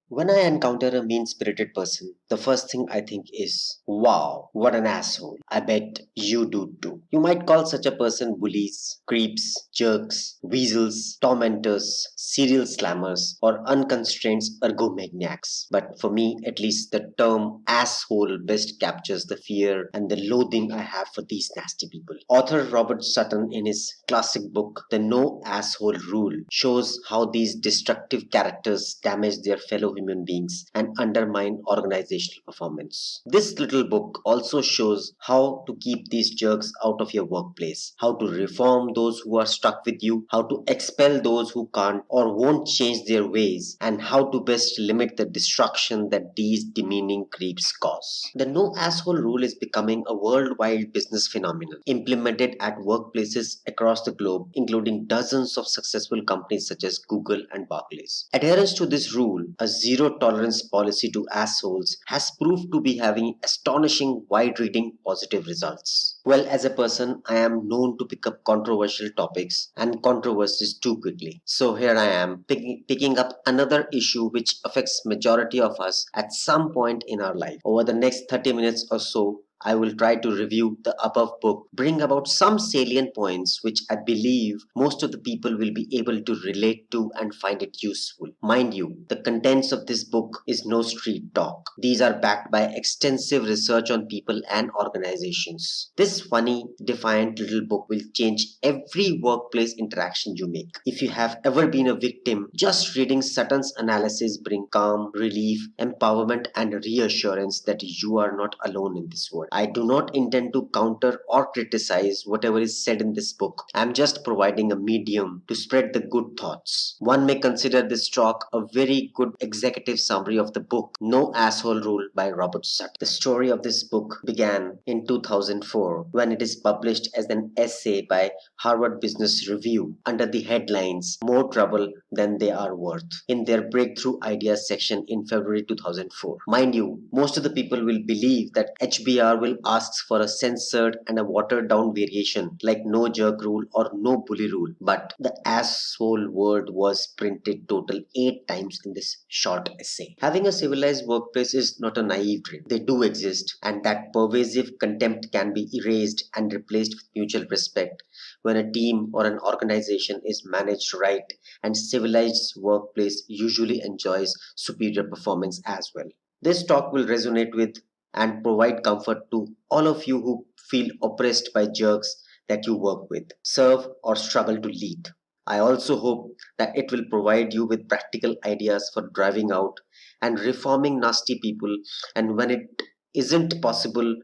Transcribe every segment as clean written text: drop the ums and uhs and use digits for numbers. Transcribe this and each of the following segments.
When I encounter a mean-spirited person, the first thing I think is, wow, what an asshole. I bet you do too. You might call such a person bullies, creeps, jerks, weasels, tormentors, serial slammers, or unconstrained ergomaniacs. But for me, at least, the term asshole best captures the fear and the loathing I have for these nasty people. Author Robert Sutton, in his classic book, The No Asshole Rule, shows how these destructive characters damage their fellow human beings and undermine organizational performance. This little book also shows how to keep these jerks out of your workplace, how to reform those who are stuck with you, how to expel those who can't or won't change their ways, and how to best limit the destruction that these demeaning creeps cause. The no asshole rule is becoming a worldwide business phenomenon, implemented at workplaces across the globe, including dozens of successful companies such as Google and Barclays. Adherence to this rule, a zero tolerance policy to assholes, has proved to be having astonishing wide reading positive results. Well, as a person, I am known to pick up controversial topics and controversies too quickly. So here I am picking up another issue which affects majority of us at some point in our life. Over the next 30 minutes or so, I will try to review the above book, bring about some salient points which I believe most of the people will be able to relate to and find it useful. Mind you, the contents of this book is no street talk. These are backed by extensive research on people and organizations. This funny, defiant little book will change every workplace interaction you make. If you have ever been a victim, just reading Sutton's analysis bring calm, relief, empowerment, and reassurance that you are not alone in this world. I do not intend to counter or criticize whatever is said in this book. I am just providing a medium to spread the good thoughts. One may consider this talk a very good executive summary of the book No Asshole Rule by Robert Sutton. The story of this book began in 2004 when it is published as an essay by Harvard Business Review under the headlines More Trouble Than They Are Worth in their Breakthrough Ideas section in February 2004. Mind you, most of the people will believe that HBR will ask for a censored and a watered down variation like no jerk rule or no bully rule, but the asshole word was printed total 8 times in this short essay. Having a civilized workplace is not a naive dream. They do exist, and that pervasive contempt can be erased and replaced with mutual respect when a team or an organization is managed right, and civilized workplace usually enjoys superior performance as well. This talk will resonate with and provide comfort to all of you who feel oppressed by jerks that you work with, serve, or struggle to lead. I also hope that it will provide you with practical ideas for driving out and reforming nasty people, and when it isn't possible,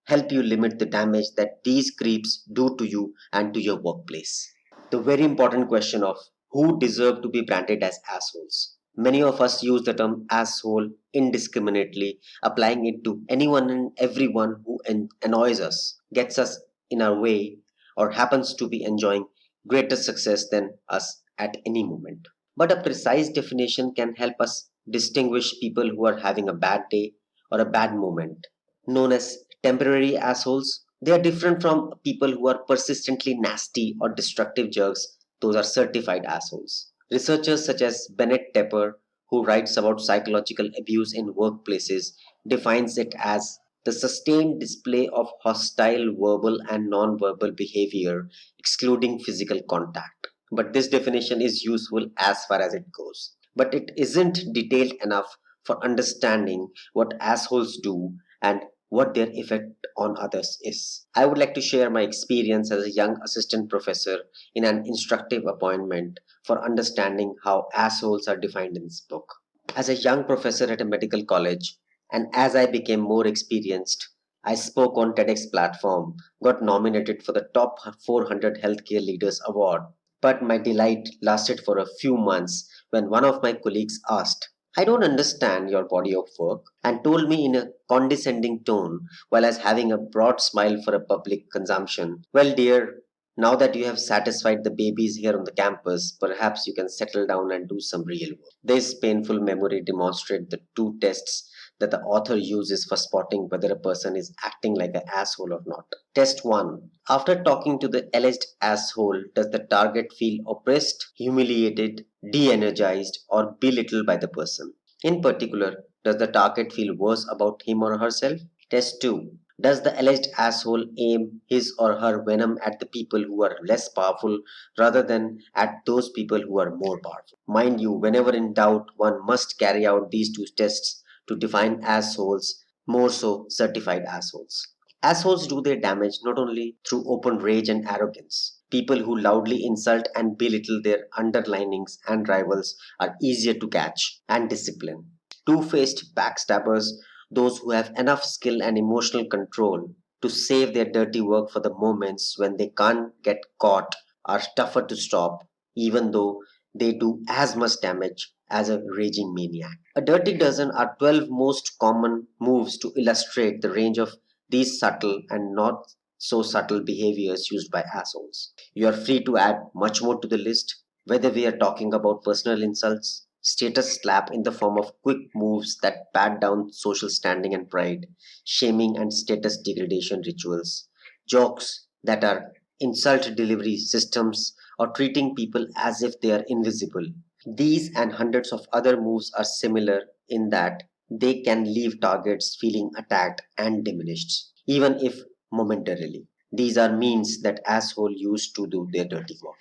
help you limit the damage that these creeps do to you and to your workplace. The very important question of who deserve to be branded as assholes. Many of us use the term asshole indiscriminately, applying it to anyone and everyone who annoys us, gets us in our way, or happens to be enjoying greater success than us at any moment. But a precise definition can help us distinguish people who are having a bad day or a bad moment. Known as temporary assholes, they are different from people who are persistently nasty or destructive jerks. Those are certified assholes. Researchers such as Bennett Tepper, who writes about psychological abuse in workplaces, defines it as the sustained display of hostile verbal and non-verbal behavior, excluding physical contact. But this definition is useful as far as it goes. But it isn't detailed enough for understanding what assholes do and what their effect on others is. I would like to share my experience as a young assistant professor in an instructive appointment for understanding how assholes are defined in this book. As a young professor at a medical college, and as I became more experienced, I spoke on TEDx platform, got nominated for the top 400 healthcare leaders award. But my delight lasted for a few months when one of my colleagues asked, I don't understand your body of work, and told me in a condescending tone while I was having a broad smile for a public consumption. Well, dear, now that you have satisfied the babies here on the campus, perhaps you can settle down and do some real work. This painful memory demonstrates the two tests that the author uses for spotting whether a person is acting like an asshole or not. Test 1. After talking to the alleged asshole, does the target feel oppressed, humiliated, de energized, or belittled by the person? In particular, does the target feel worse about him or herself? Test 2. Does the alleged asshole aim his or her venom at the people who are less powerful rather than at those people who are more powerful? Mind you, whenever in doubt, one must carry out these two tests to define assholes, more so certified assholes. Assholes do their damage not only through open rage and arrogance. People who loudly insult and belittle their underlinings and rivals are easier to catch and discipline. Two faced backstabbers, those who have enough skill and emotional control to save their dirty work for the moments when they can't get caught, are tougher to stop, even though they do as much damage as a raging maniac. A dirty dozen are 12 most common moves to illustrate the range of these subtle and not so subtle behaviors used by assholes. You are free to add much more to the list, whether we are talking about personal insults, status slap in the form of quick moves that pat down social standing and pride, shaming and status degradation rituals, jokes that are insult delivery systems, or treating people as if they are invisible. These and hundreds of other moves are similar in that they can leave targets feeling attacked and diminished, even if momentarily. These are means that asshole used to do their dirty work.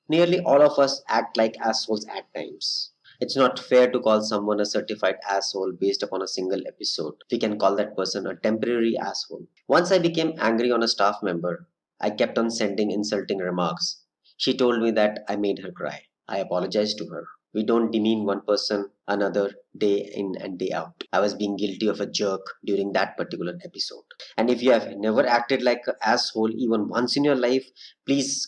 Nearly all of us act like assholes at times. It's not fair to call someone a certified asshole based upon a single episode. We can call that person a temporary asshole. Once I became angry on a staff member, I kept on sending insulting remarks. She told me that I made her cry. I apologized to her. We don't demean one person another day in and day out. I was being guilty of a jerk during that particular episode. And if you have never acted like an asshole even once in your life, please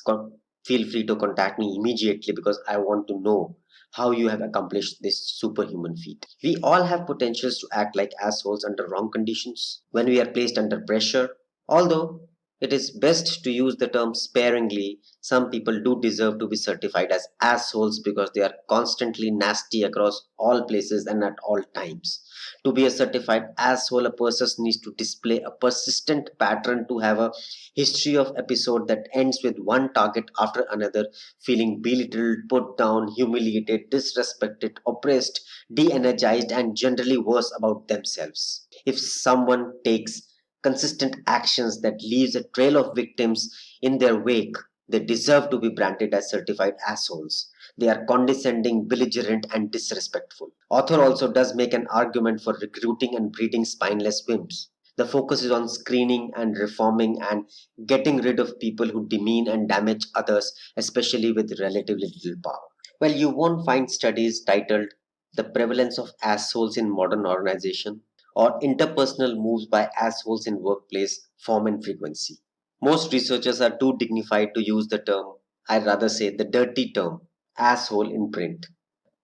feel free to contact me immediately because I want to know how you have accomplished this superhuman feat. We all have potentials to act like assholes under wrong conditions when we are placed under pressure. Although it is best to use the term sparingly, some people do deserve to be certified as assholes because they are constantly nasty across all places and at all times. To be a certified asshole, a person needs to display a persistent pattern, to have a history of episode that ends with one target after another feeling belittled, put down, humiliated, disrespected, oppressed, de-energized, and generally worse about themselves. If someone takes consistent actions that leaves a trail of victims in their wake, they deserve to be branded as certified assholes. They are condescending, belligerent, and disrespectful. Author also does make an argument for recruiting and breeding spineless wimps. The focus is on screening and reforming and getting rid of people who demean and damage others, especially with relatively little power. Well, you won't find studies titled The Prevalence of Assholes in Modern Organization or Interpersonal Moves by Assholes in Workplace Form and Frequency. Most researchers are too dignified to use the term, I'd rather say the dirty term, asshole in print.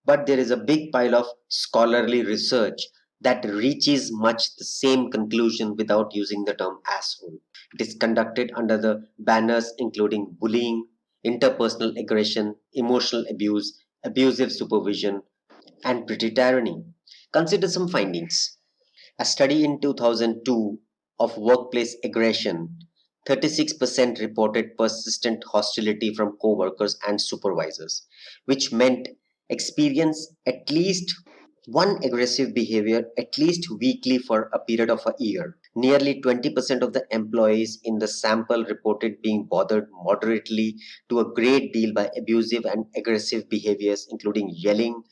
But there is a big pile of scholarly research that reaches much the same conclusion without using the term asshole. It is conducted under the banners including bullying, interpersonal aggression, emotional abuse, abusive supervision, and petty tyranny. Consider some findings. A study in 2002 of workplace aggression, 36% reported persistent hostility from co-workers and supervisors, which meant experience at least one aggressive behavior at least weekly for a period of a year. Nearly 20% of the employees in the sample reported being bothered moderately to a great deal by abusive and aggressive behaviors, including yelling,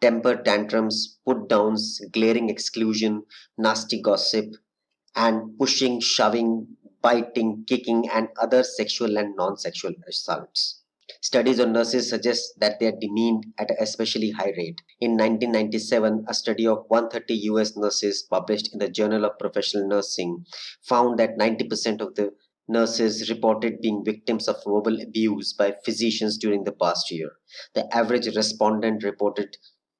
temper tantrums, put downs, glaring exclusion, nasty gossip, and pushing, shoving, biting, kicking, and other sexual and non sexual assaults. Studies on nurses suggest that they are demeaned at an especially high rate. In 1997, a study of 130 US nurses published in the Journal of Professional Nursing found that 90% of the nurses reported being victims of verbal abuse by physicians during the past year. The average respondent reported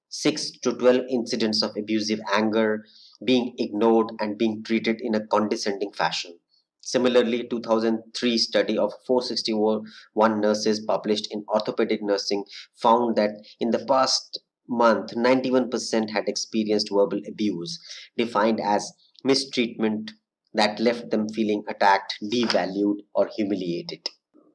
6 to 12 incidents of abusive anger, being ignored, and being treated in a condescending fashion. Similarly, 2003 study of 461 nurses published in Orthopedic Nursing found that in the past month, 91% had experienced verbal abuse, defined as mistreatment that left them feeling attacked, devalued, or humiliated.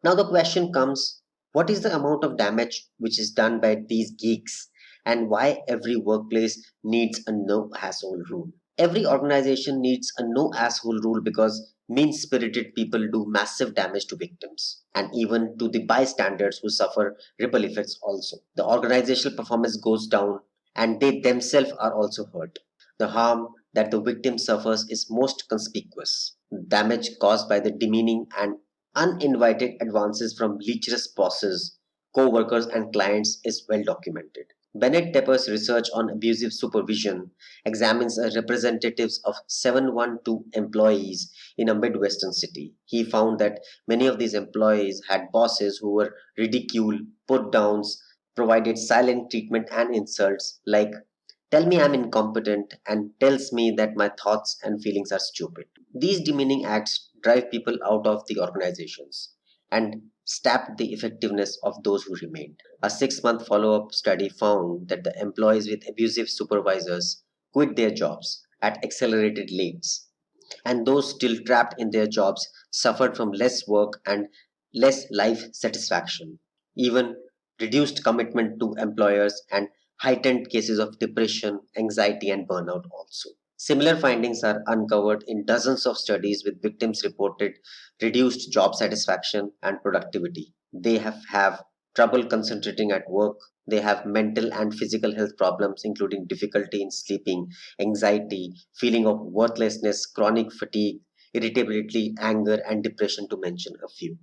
Now the question comes, what is the amount of damage which is done by these geeks and why every workplace needs a no asshole rule. Every organization needs a no asshole rule because mean spirited people do massive damage to victims and even to the bystanders who suffer ripple effects also. The organizational performance goes down and they themselves are also hurt. The harm that the victim suffers is most conspicuous. Damage caused by the demeaning and uninvited advances from lecherous bosses, co workers, and clients is well documented. Bennett Tepper's research on abusive supervision examines a representatives of 712 employees in a Midwestern city. He found that many of these employees had bosses who were ridiculed, put downs, provided silent treatment and insults like tell me I'm incompetent and tells me that my thoughts and feelings are stupid. These demeaning acts drive people out of the organizations and sap the effectiveness of those who remained. A 6 month follow up study found that the employees with abusive supervisors quit their jobs at accelerated rates, and those still trapped in their jobs suffered from less work and less life satisfaction, even reduced commitment to employers, and heightened cases of depression, anxiety, and burnout also. Similar findings are uncovered in dozens of studies with victims reported reduced job satisfaction and productivity. They have trouble concentrating at work. They have mental and physical health problems, including difficulty in sleeping, anxiety, feeling of worthlessness, chronic fatigue, irritability, anger, and depression, to mention a few.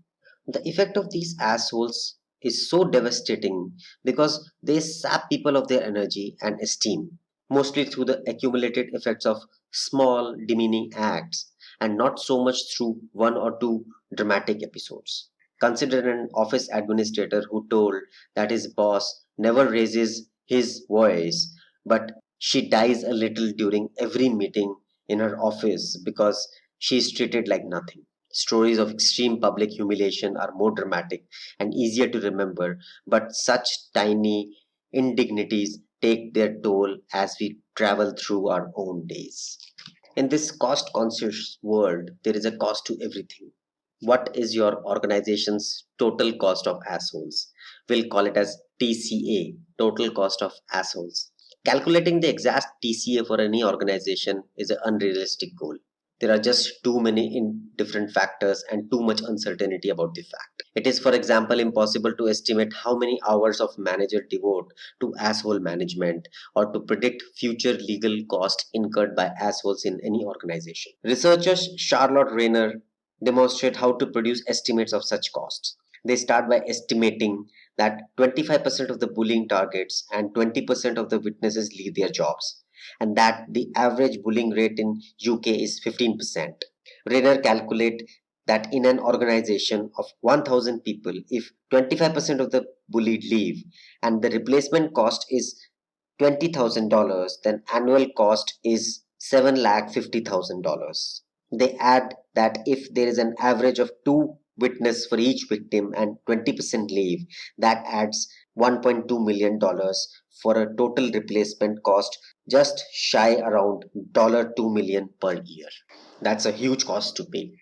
The effect of these assholes is so devastating because they sap people of their energy and esteem, mostly through the accumulated effects of small, demeaning acts, and not so much through one or two dramatic episodes. Consider an office administrator who told that his boss never raises his voice, but she dies a little during every meeting in her office because she is treated like nothing. Stories of extreme public humiliation are more dramatic and easier to remember, but such tiny indignities take their toll as we travel through our own days. In this cost conscious world, there is a cost to everything. What is your organization's total cost of assholes? We'll call it as TCA, total cost of assholes. Calculating the exact TCA for any organization is an unrealistic goal. There are just too many different factors and too much uncertainty about the fact. It is, for example, impossible to estimate how many hours of manager devote to asshole management or to predict future legal costs incurred by assholes in any organization. Researchers Charlotte Rayner demonstrate how to produce estimates of such costs. They start by estimating that 25% of the bullying targets and 20% of the witnesses leave their jobs, and that the average bullying rate in UK is 15%. Rayner calculate that in an organization of 1000 people, if 25% of the bullied leave and the replacement cost is $20,000, then annual cost is $750,000. They add that if there is an average of two witness for each victim and 20% leave, that adds $1.2 million for a total replacement cost just shy around $2 million per year. That's a huge cost to pay.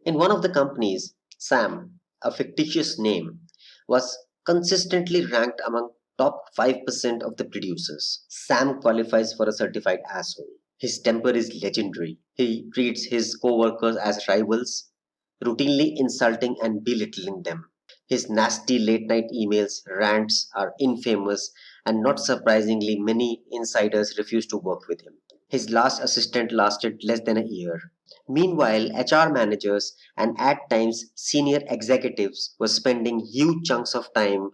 In one of the companies, Sam, a fictitious name, was consistently ranked among top 5% of the producers. Sam qualifies for a certified asshole. His temper is legendary. He treats his co-workers as rivals, routinely insulting and belittling them. His nasty late night emails, rants are infamous, and not surprisingly, many insiders refuse to work with him. His last assistant lasted less than a year. Meanwhile, HR managers and at times senior executives were spending huge chunks of time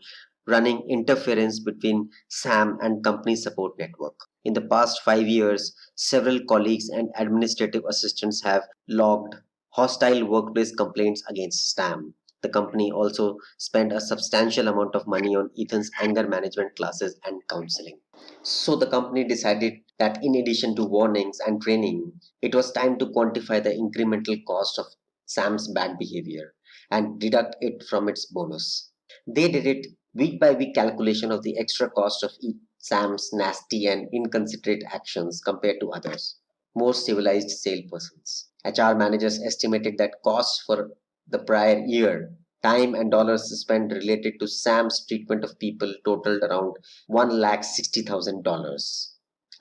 running interference between SAM and company support network. In the past 5 years, several colleagues and administrative assistants have logged hostile workplace complaints against SAM. The company also spent a substantial amount of money on Ethan's anger management classes and counseling. So the company decided that in addition to warnings and training, it was time to quantify the incremental cost of Sam's bad behavior and deduct it from its bonus. They did it week by week calculation of the extra cost of Sam's nasty and inconsiderate actions compared to others, more civilized salespersons. HR managers estimated that costs for the prior year Time and dollars spent related to Sam's treatment of people totaled around $160,000.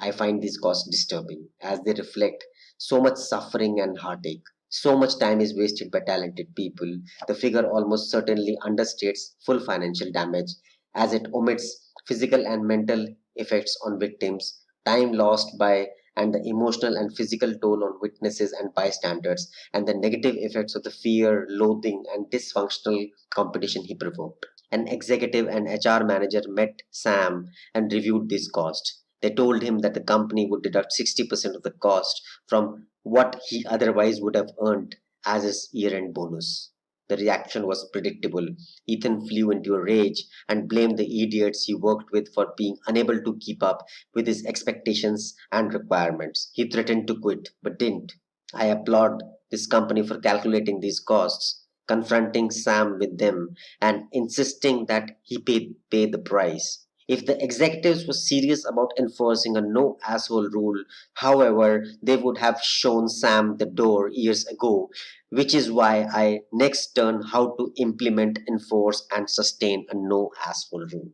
I find these costs disturbing as they reflect so much suffering and heartache. So much time is wasted by talented people. The figure almost certainly understates full financial damage as it omits physical and mental effects on victims, time lost by and the emotional and physical toll on witnesses and bystanders, and the negative effects of the fear, loathing, and dysfunctional competition he provoked. An executive and HR manager met Sam and reviewed this cost. They told him that the company would deduct 60% of the cost from what he otherwise would have earned as his year end bonus. The reaction was predictable. Ethan flew into a rage and blamed the idiots he worked with for being unable to keep up with his expectations and requirements. He threatened to quit, but didn't. I applaud this company for calculating these costs, confronting Sam with them, and insisting that he pay the price. If the executives were serious about enforcing a no asshole rule, however, they would have shown Sam the door years ago, which is why I next turn how to implement, enforce, and sustain a no asshole rule.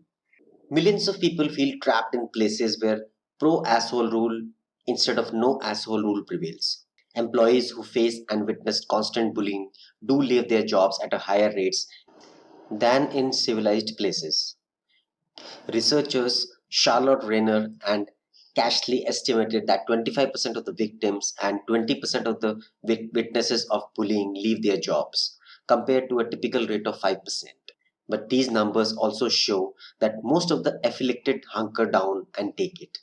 Millions of people feel trapped in places where pro asshole rule instead of no asshole rule prevails. Employees who face and witness constant bullying do leave their jobs at a higher rates than in civilized places. Researchers Charlotte Rayner and Cashley estimated that 25% of the victims and 20% of the witnesses of bullying leave their jobs, compared to a typical rate of 5%. But these numbers also show that most of the afflicted hunker down and take it.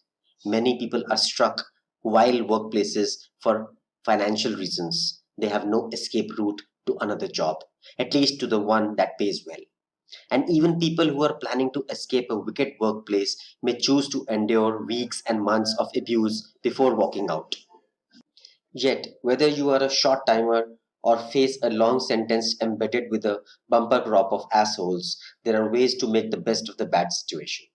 Many people are struck while workplaces for financial reasons. They have no escape route to another job, at least to the one that pays well. And even people who are planning to escape a wicked workplace may choose to endure weeks and months of abuse before walking out. Yet, whether you are a short timer or face a long sentence embedded with a bumper crop of assholes, there are ways to make the best of the bad situation.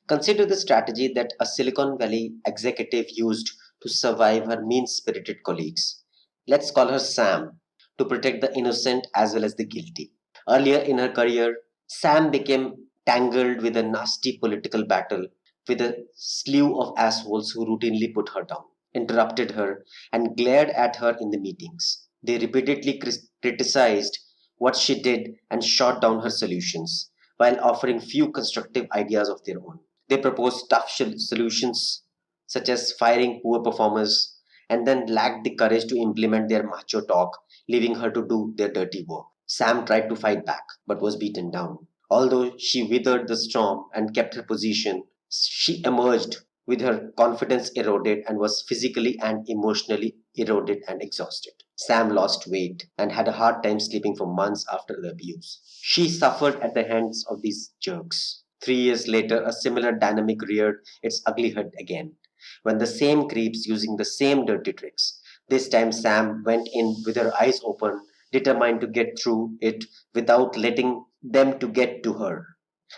Consider the strategy that a Silicon Valley executive used to survive her mean spirited colleagues. Let's call her Sam, to protect the innocent as well as the guilty. Earlier in her career, Sam became tangled with a nasty political battle with a slew of assholes who routinely put her down, interrupted her, and glared at her in the meetings. They repeatedly criticized what she did and shot down her solutions, while offering few constructive ideas of their own. They proposed tough solutions, such as firing poor performers, and then lacked the courage to implement their macho talk, leaving her to do their dirty work. Sam tried to fight back, but was beaten down. Although she weathered the storm and kept her position, she emerged with her confidence eroded and was physically and emotionally eroded and exhausted. Sam lost weight and had a hard time sleeping for months after the abuse. She suffered at the hands of these jerks. 3 years later, a similar dynamic reared its ugly head again, when the same creeps using the same dirty tricks. This time, Sam went in with her eyes open, determined to get through it without letting them to get to her.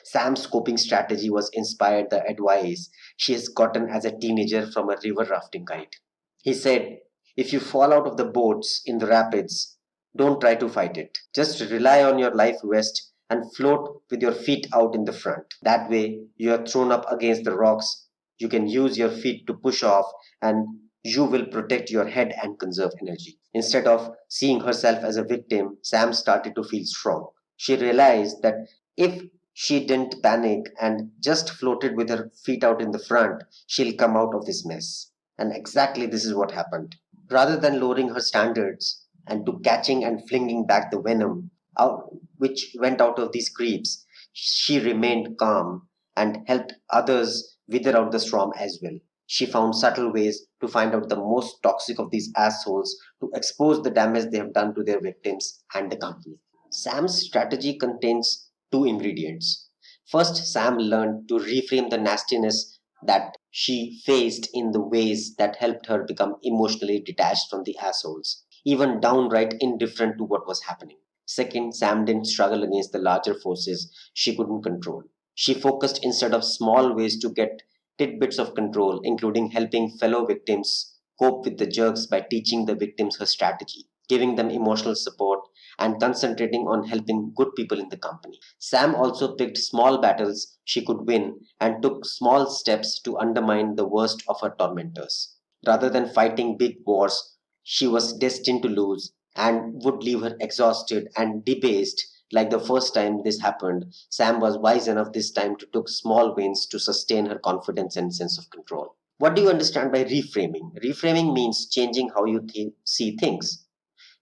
Sam's coping strategy was inspired the advice she has gotten as a teenager from a river rafting guide. He said, if you fall out of the boats in the rapids, don't try to fight it. Just rely on your life vest and float with your feet out in the front. That way, you are thrown up against the rocks. You can use your feet to push off and you will protect your head and conserve energy. Instead of seeing herself as a victim, Sam started to feel strong. She realized that if she didn't panic and just floated with her feet out in the front, she'll come out of this mess. And exactly this is what happened. Rather than lowering her standards and to catching and flinging back the venom out, which went out of these creeps, she remained calm and helped others wither out the storm as well. She found subtle ways to find out the most toxic of these assholes to expose the damage they have done to their victims and the company. Sam's strategy contains two ingredients. First, Sam learned to reframe the nastiness that she faced in the ways that helped her become emotionally detached from the assholes, even downright indifferent to what was happening. Second, Sam didn't struggle against the larger forces she couldn't control. She focused instead of small ways to get tidbits of control, including helping fellow victims cope with the jerks by teaching the victims her strategy, giving them emotional support, and concentrating on helping good people in the company. Sam also picked small battles she could win and took small steps to undermine the worst of her tormentors. Rather than fighting big wars she was destined to lose and would leave her exhausted and debased like the first time this happened, Sam was wise enough this time to take small wins to sustain her confidence and sense of control. What do you understand by reframing? Reframing means changing how you see things.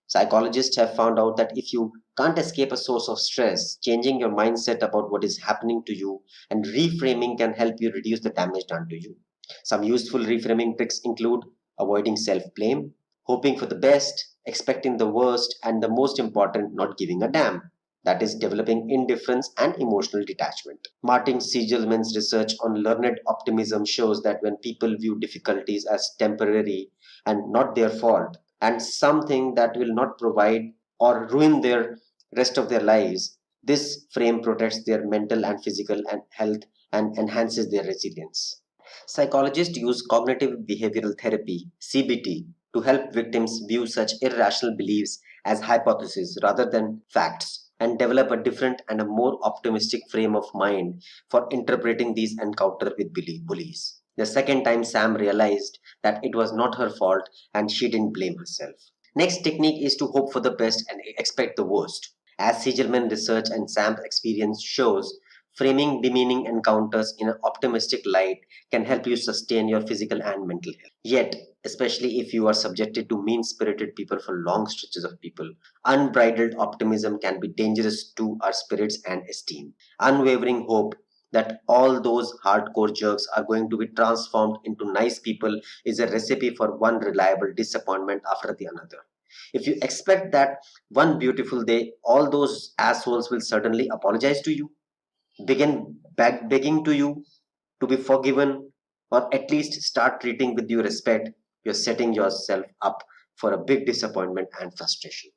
Psychologists have found out that if you can't escape a source of stress, changing your mindset about what is happening to you and reframing can help you reduce the damage done to you. Some useful reframing tricks include avoiding self blame, hoping for the best, expecting the worst, and the most important, not giving a damn. That is developing indifference and emotional detachment. Martin Siegelman's research on learned optimism shows that when people view difficulties as temporary and not their fault, and something that will not provide or ruin their rest of their lives, this frame protects their mental and physical and health and enhances their resilience. Psychologists use cognitive behavioral therapy, CBT, to help victims view such irrational beliefs as hypotheses rather than facts and develop a different and a more optimistic frame of mind for interpreting these encounters with bullies. The second time, Sam realized that it was not her fault and she didn't blame herself. Next technique is to hope for the best and expect the worst. As Siegelman research and Sam's experience shows, framing demeaning encounters in an optimistic light can help you sustain your physical and mental health. Yet, especially if you are subjected to mean spirited people for long stretches of people, unbridled optimism can be dangerous to our spirits and esteem. Unwavering hope that all those hardcore jerks are going to be transformed into nice people is a recipe for one reliable disappointment after the another. If you expect that one beautiful day all those assholes will suddenly apologize to you, begin begging to you to be forgiven, or at least start treating with due respect, you're setting yourself up for a big disappointment and frustration.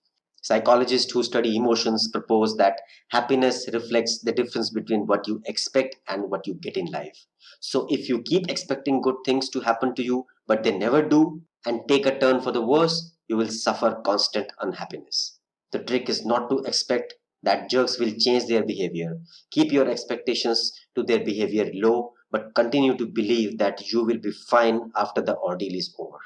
Psychologists who study emotions propose that happiness reflects the difference between what you expect and what you get in life. So if you keep expecting good things to happen to you, but they never do, and take a turn for the worse, you will suffer constant unhappiness. The trick is not to expect that jerks will change their behavior. Keep your expectations to their behavior low, but continue to believe that you will be fine after the ordeal is over.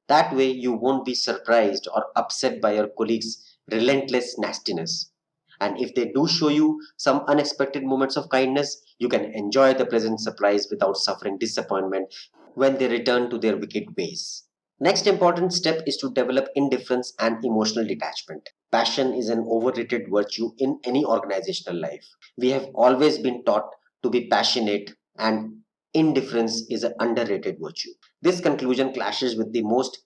That way, you won't be surprised or upset by your colleagues' relentless nastiness. And if they do show you some unexpected moments of kindness, you can enjoy the pleasant surprise without suffering disappointment when they return to their wicked ways. Next important step is to develop indifference and emotional detachment. Passion is an overrated virtue in any organizational life. We have always been taught to be passionate, and indifference is an underrated virtue. This conclusion clashes with the most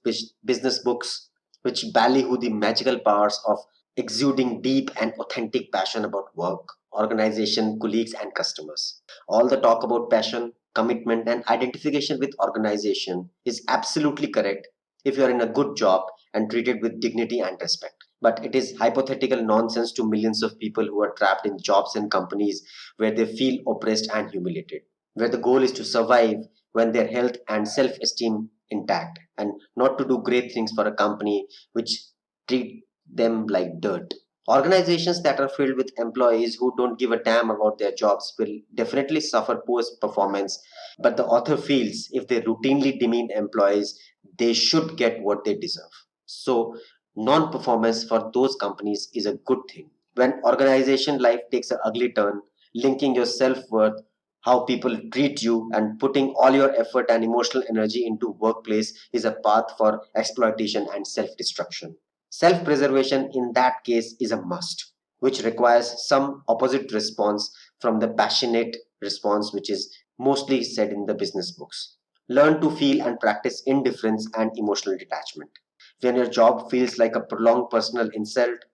business books, which ballyhoo the magical powers of exuding deep and authentic passion about work, organization, colleagues, and customers. All the talk about passion, commitment, and identification with organization is absolutely correct if you are in a good job and treated with dignity and respect. But it is hypothetical nonsense to millions of people who are trapped in jobs and companies where they feel oppressed and humiliated, where the goal is to survive when their health and self esteem intact, and not to do great things for a company which treat them like dirt. Organizations that are filled with employees who don't give a damn about their jobs will definitely suffer poor performance, but the author feels if they routinely demean employees, they should get what they deserve. So, non performance for those companies is a good thing. When organization life takes an ugly turn, linking your self worth, how people treat you, and putting all your effort and emotional energy into workplace is a path for exploitation and self destruction. Self preservation in that case is a must, which requires some opposite response from the passionate response, which is mostly said in the business books. Learn to feel and practice indifference and emotional detachment. When your job feels like a prolonged personal insult,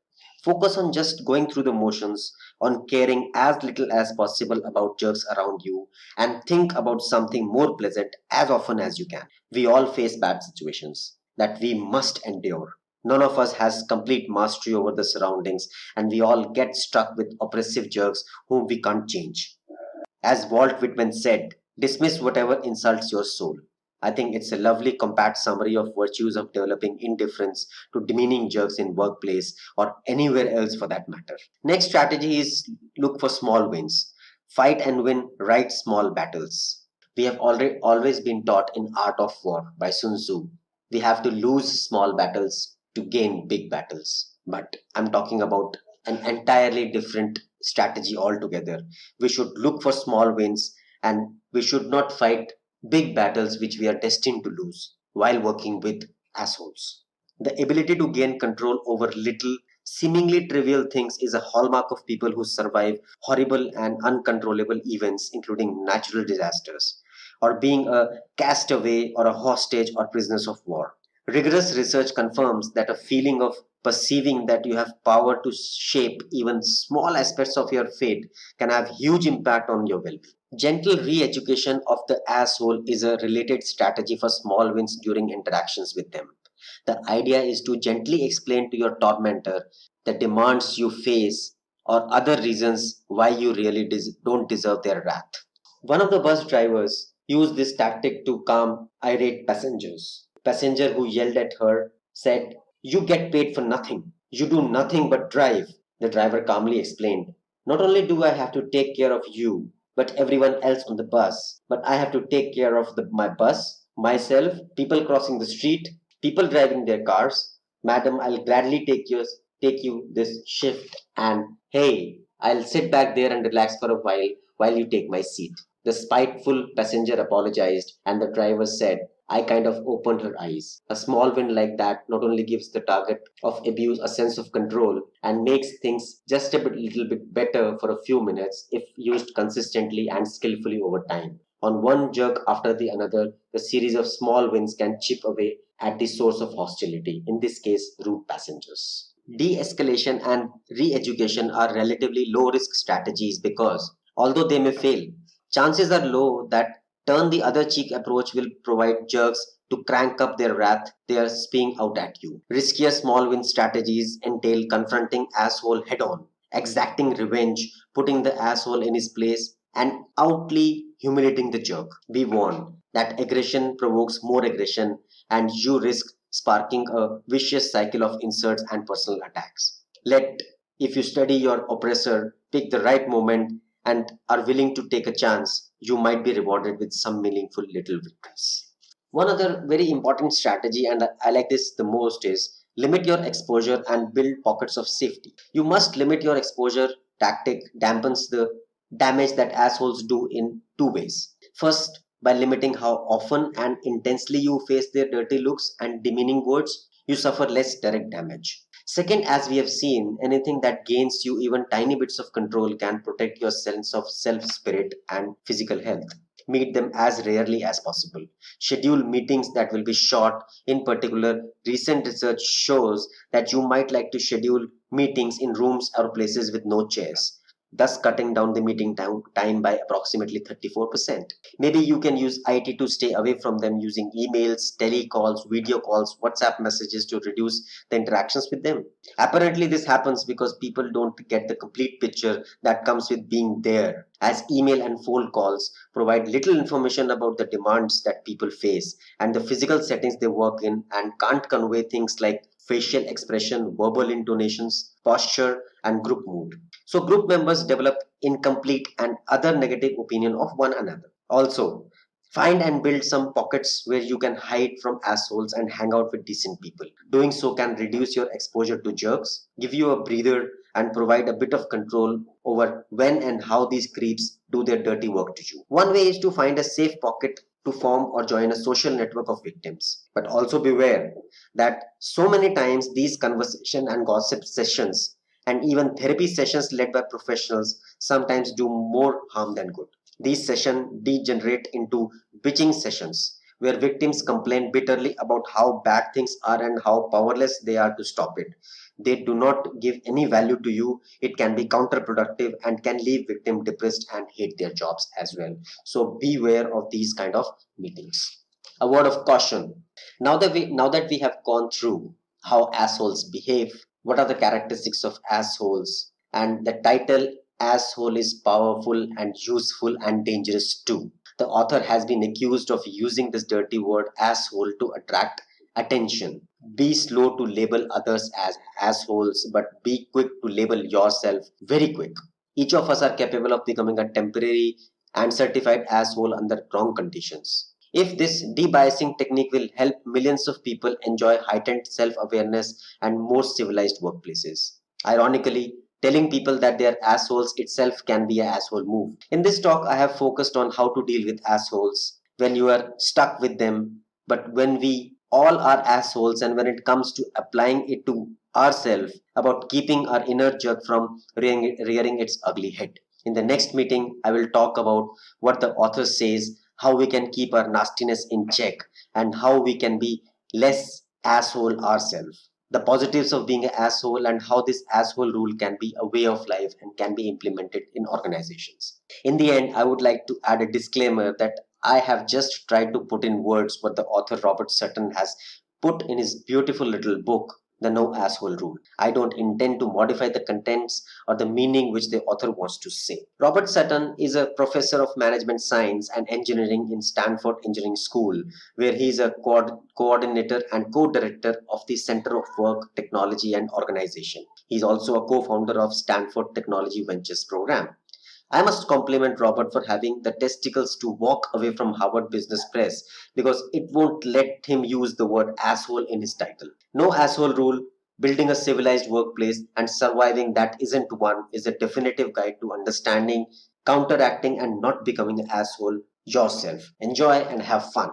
focus on just going through the motions, on caring as little as possible about jerks around you, and think about something more pleasant as often as you can. We all face bad situations that we must endure. None of us has complete mastery over the surroundings, and we all get stuck with oppressive jerks whom we can't change. As Walt Whitman said, dismiss whatever insults your soul. I think it's a lovely compact summary of virtues of developing indifference to demeaning jerks in workplace or anywhere else for that matter. Next strategy is look for small wins. Fight and win right small battles. We have already always been taught in Art of War by Sun Tzu. We have to lose small battles to gain big battles. But I'm talking about an entirely different strategy altogether. We should look for small wins and we should not fight big battles which we are destined to lose while working with assholes. The ability to gain control over little, seemingly trivial things is a hallmark of people who survive horrible and uncontrollable events, including natural disasters, or being a castaway or a hostage or prisoners of war. Rigorous research confirms that a feeling of perceiving that you have power to shape even small aspects of your fate can have huge impact on your well-being. Gentle re-education of the asshole is a related strategy for small wins during interactions with them. The idea is to gently explain to your tormentor the demands you face or other reasons why you really don't deserve their wrath. One of the bus drivers used this tactic to calm irate passengers. Passenger who yelled at her said, "You get paid for nothing. You do nothing but drive." The driver calmly explained, "Not only do I have to take care of you, but everyone else on the bus, but I have to take care of my bus, myself, people crossing the street, people driving their cars. Madam, I'll gladly take you this shift, and hey, I'll sit back there and relax for a while you take my seat." The spiteful passenger apologized, and the driver said, "I kind of opened her eyes." A small win like that not only gives the target of abuse a sense of control and makes things just a little bit better for a few minutes if used consistently and skillfully over time. On one jerk after the another, the series of small wins can chip away at the source of hostility, in this case, rude passengers. De escalation and re education are relatively low risk strategies because, although they may fail, chances are low that turn the other cheek approach will provide jerks to crank up their wrath they are spewing out at you. Riskier small win strategies entail confronting asshole head on, exacting revenge, putting the asshole in his place, and outly humiliating the jerk. Be warned that aggression provokes more aggression and you risk sparking a vicious cycle of insults and personal attacks. Let, if you study your oppressor, pick the right moment and are willing to take a chance, you might be rewarded with some meaningful little victories. One other very important strategy, and I like this the most, is limit your exposure and build pockets of safety. You must limit your exposure tactic dampens the damage that assholes do in two ways. First, by limiting how often and intensely you face their dirty looks and demeaning words, you suffer less direct damage. Second, as we have seen, anything that gains you even tiny bits of control can protect your sense of self, spirit, and physical health. Meet them as rarely as possible. Schedule meetings that will be short. In particular, recent research shows that you might like to schedule meetings in rooms or places with no chairs, thus cutting down the meeting time by approximately 34%. Maybe you can use IT to stay away from them using emails, telecalls, video calls, WhatsApp messages to reduce the interactions with them. Apparently, this happens because people don't get the complete picture that comes with being there, as email and phone calls provide little information about the demands that people face and the physical settings they work in and can't convey things like facial expression, verbal intonations, posture, and group mood. So group members develop incomplete and other negative opinion of one another. Also, find and build some pockets where you can hide from assholes and hang out with decent people. Doing so can reduce your exposure to jerks, give you a breather, and provide a bit of control over when and how these creeps do their dirty work to you. One way is to find a safe pocket to form or join a social network of victims. But also beware that so many times these conversation and gossip sessions and even therapy sessions led by professionals sometimes do more harm than good. These sessions degenerate into bitching sessions where victims complain bitterly about how bad things are and how powerless they are to stop it. They do not give any value to you. It can be counterproductive and can leave victim depressed and hate their jobs as well. So beware of these kind of meetings. A word of caution. Now that we have gone through how assholes behave, what are the characteristics of assholes, and the title asshole is powerful and useful and dangerous too. The author has been accused of using this dirty word asshole to attract attention. Be slow to label others as assholes, but be quick to label yourself very quick. Each of us are capable of becoming a temporary and certified asshole under wrong conditions. If this debiasing technique will help millions of people enjoy heightened self awareness and more civilized workplaces. Ironically, telling people that they are assholes itself can be an asshole move. In this talk, I have focused on how to deal with assholes when you are stuck with them, but when we all are assholes and when it comes to applying it to ourselves, about keeping our inner jerk from rearing its ugly head. In the next meeting, I will talk about what the author says, how we can keep our nastiness in check, and how we can be less asshole ourselves. The positives of being an asshole and how this asshole rule can be a way of life and can be implemented in organizations. In the end, I would like to add a disclaimer that I have just tried to put in words what the author Robert Sutton has put in his beautiful little book, The No Asshole Rule. I don't intend to modify the contents or the meaning which the author wants to say. Robert Sutton is a professor of management science and engineering in Stanford Engineering School, where he is a coordinator and co-director of the Center of Work, Technology and Organization. He is also a co-founder of Stanford Technology Ventures program. I must compliment Robert for having the testicles to walk away from Harvard Business Press because it won't let him use the word asshole in his title. No asshole rule, building a civilized workplace, and surviving that isn't one is a definitive guide to understanding, counteracting, and not becoming an asshole yourself. Enjoy and have fun.